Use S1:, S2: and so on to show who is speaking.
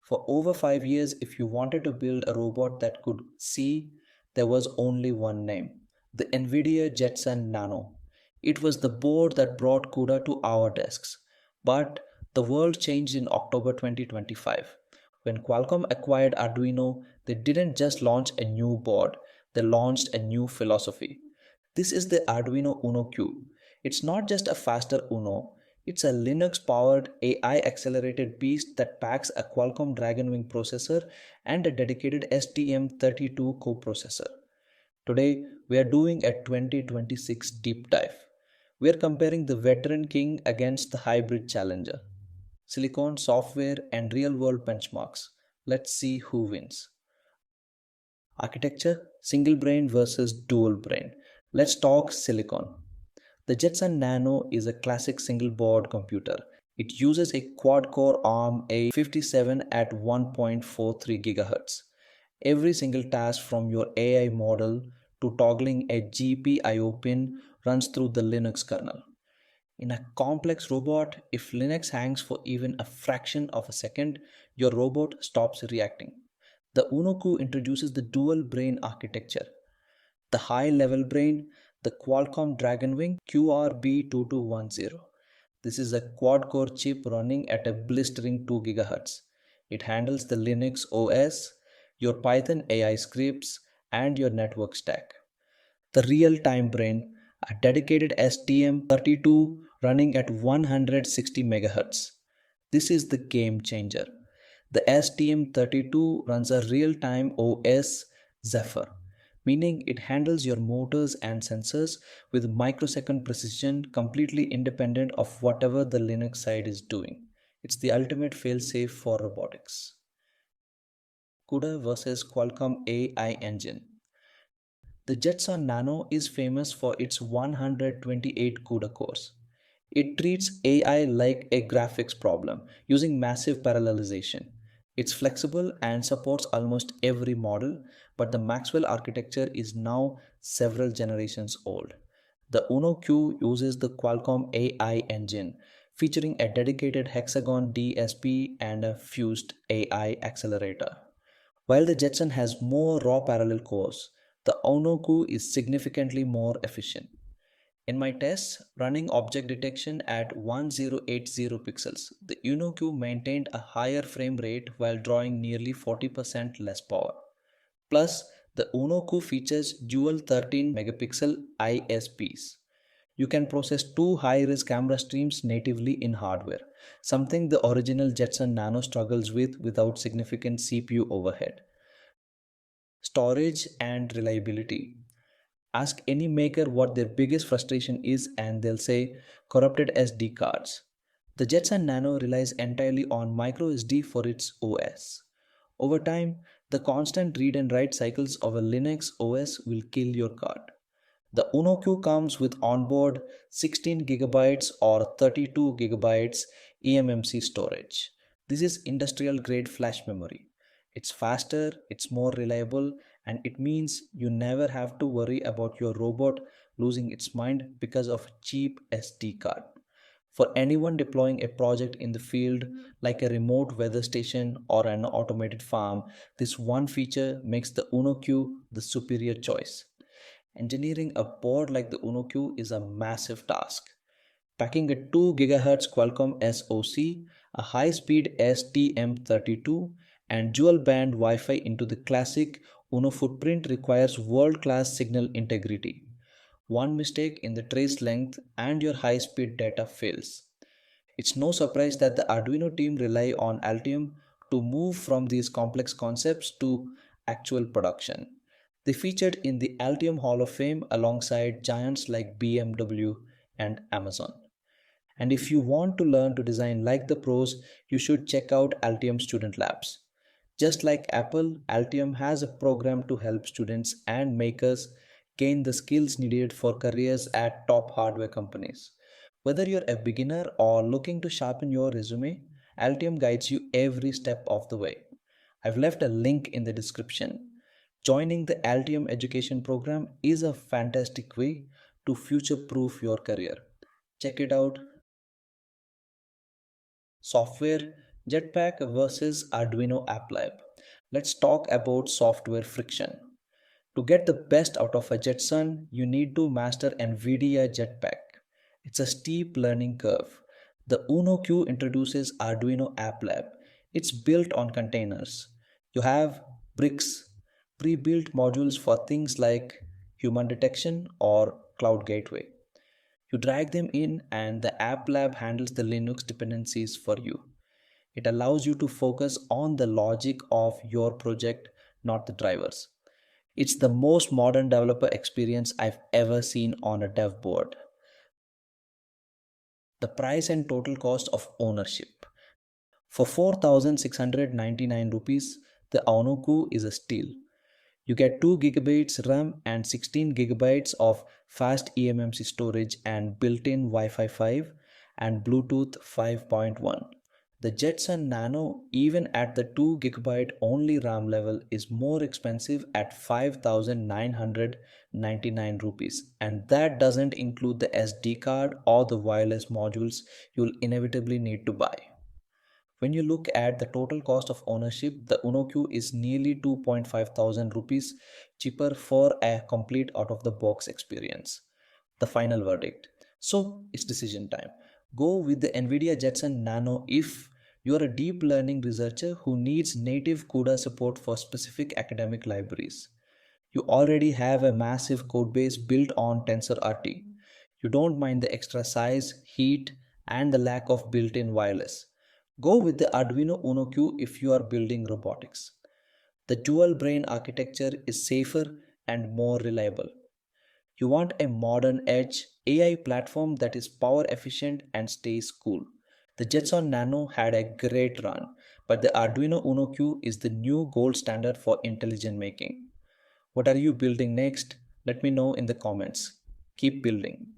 S1: For over 5 years, if you wanted to build a robot that could see, there was only one name: the NVIDIA Jetson Nano. It was the board that brought CUDA to our desks. But the world changed in October 2025. When Qualcomm acquired Arduino, they didn't just launch a new board, they launched a new philosophy. This is the Arduino Uno Q. It's not just a faster Uno, it's a Linux powered AI accelerated beast that packs a Qualcomm Dragonwing processor and a dedicated STM32 coprocessor. Today, we are doing a 2026 deep dive. We are comparing the veteran king against the hybrid challenger. Silicon, software, and real world benchmarks. Let's see who wins. Architecture, single brain versus dual brain. Let's talk silicon. The Jetson Nano is a classic single board computer. It uses a quad core ARM A57 at 1.43 GHz. Every single task from your AI model to toggling a GPIO pin runs through the Linux kernel. In a complex robot, if Linux hangs for even a fraction of a second, your robot stops reacting. The Uno Q introduces the dual brain architecture. The high level brain, the Qualcomm Dragonwing QRB2210. This is a quad core chip running at a blistering 2 GHz. It handles the Linux OS, your Python AI scripts, and your network stack. The real time brain, a dedicated STM32 running at 160 MHz. This is the game changer. The STM32 runs a real time OS Zephyr, meaning it handles your motors and sensors with microsecond precision, completely independent of whatever the Linux side is doing. It's the ultimate failsafe for robotics. CUDA versus Qualcomm AI engine. The Jetson Nano is famous for its 128 CUDA cores. It treats AI like a graphics problem using massive parallelization. It's flexible and supports almost every model, but the Maxwell architecture is now several generations old. The Uno Q uses the Qualcomm AI engine, featuring a dedicated hexagon DSP and a fused AI accelerator. While the Jetson has more raw parallel cores, the Uno Q is significantly more efficient. In my tests running object detection at 1080 pixels, the Uno Q maintained a higher frame rate while drawing nearly 40% less power. Plus, the Uno Q features dual 13 megapixel ISPs. You can process two high-res camera streams natively in hardware, something the original Jetson Nano struggles with without significant CPU overhead. Storage and reliability. Ask any maker what their biggest frustration is and they'll say corrupted SD cards. The Jetson Nano relies entirely on MicroSD for its OS. Over time, the constant read and write cycles of a Linux OS will kill your card. The Uno Q comes with onboard 16 GB or 32 GB eMMC storage. This is industrial grade flash memory. It's faster, it's more reliable, and it means you never have to worry about your robot losing its mind because of a cheap SD card. For anyone deploying a project in the field like a remote weather station or an automated farm, this one feature makes the Uno Q the superior choice. Engineering a board like the Uno Q is a massive task. Packing a 2 GHz Qualcomm SoC, a high-speed STM32, and dual-band Wi-Fi into the classic Uno footprint requires world-class signal integrity. One mistake in the trace length and your high-speed data fails. It's no surprise that the Arduino team rely on Altium to move from these complex concepts to actual production. They featured in the Altium Hall of Fame alongside giants like BMW and Amazon. And if you want to learn to design like the pros, you should check out Altium Student Labs. Just like Apple, Altium has a program to help students and makers gain the skills needed for careers at top hardware companies. Whether you're a beginner or looking to sharpen your resume, Altium guides you every step of the way. I've left a link in the description. Joining the Altium education program is a fantastic way to future-proof your career. Check it out. Software, JetPack versus Arduino App Lab. Let's talk about software friction. To get the best out of a Jetson, you need to master NVIDIA Jetpack. It's a steep learning curve. The Uno Q introduces Arduino App Lab. It's built on containers. You have bricks, pre-built modules for things like human detection or cloud gateway. You drag them in and the App Lab handles the Linux dependencies for you. It allows you to focus on the logic of your project, not the drivers. It's the most modern developer experience I've ever seen on a dev board. The price and total cost of ownership. For 4,699 rupees, the Uno Q is a steal. You get 2 gigabytes RAM and 16 gigabytes of fast eMMC storage and built-in Wi-Fi 5 and Bluetooth 5.1. The Jetson Nano, even at the 2 gigabyte only RAM level, is more expensive at 5,999 rupees, and that doesn't include the SD card or the wireless modules you'll inevitably need to buy. When you look at the total cost of ownership, the Uno Q is nearly 2.5 thousand rupees cheaper for a complete out of the box experience. The final verdict. So it's decision time. Go with the NVIDIA Jetson Nano if you are a deep learning researcher who needs native CUDA support for specific academic libraries. You already have a massive codebase built on TensorRT. You don't mind the extra size, heat, and the lack of built-in wireless. Go with the Arduino Uno Q if you are building robotics. The dual brain architecture is safer and more reliable. You want a modern edge AI platform that is power efficient and stays cool. The Jetson Nano had a great run, but the Arduino Uno Q is the new gold standard for intelligent making. What are you building next? Let me know in the comments. Keep building.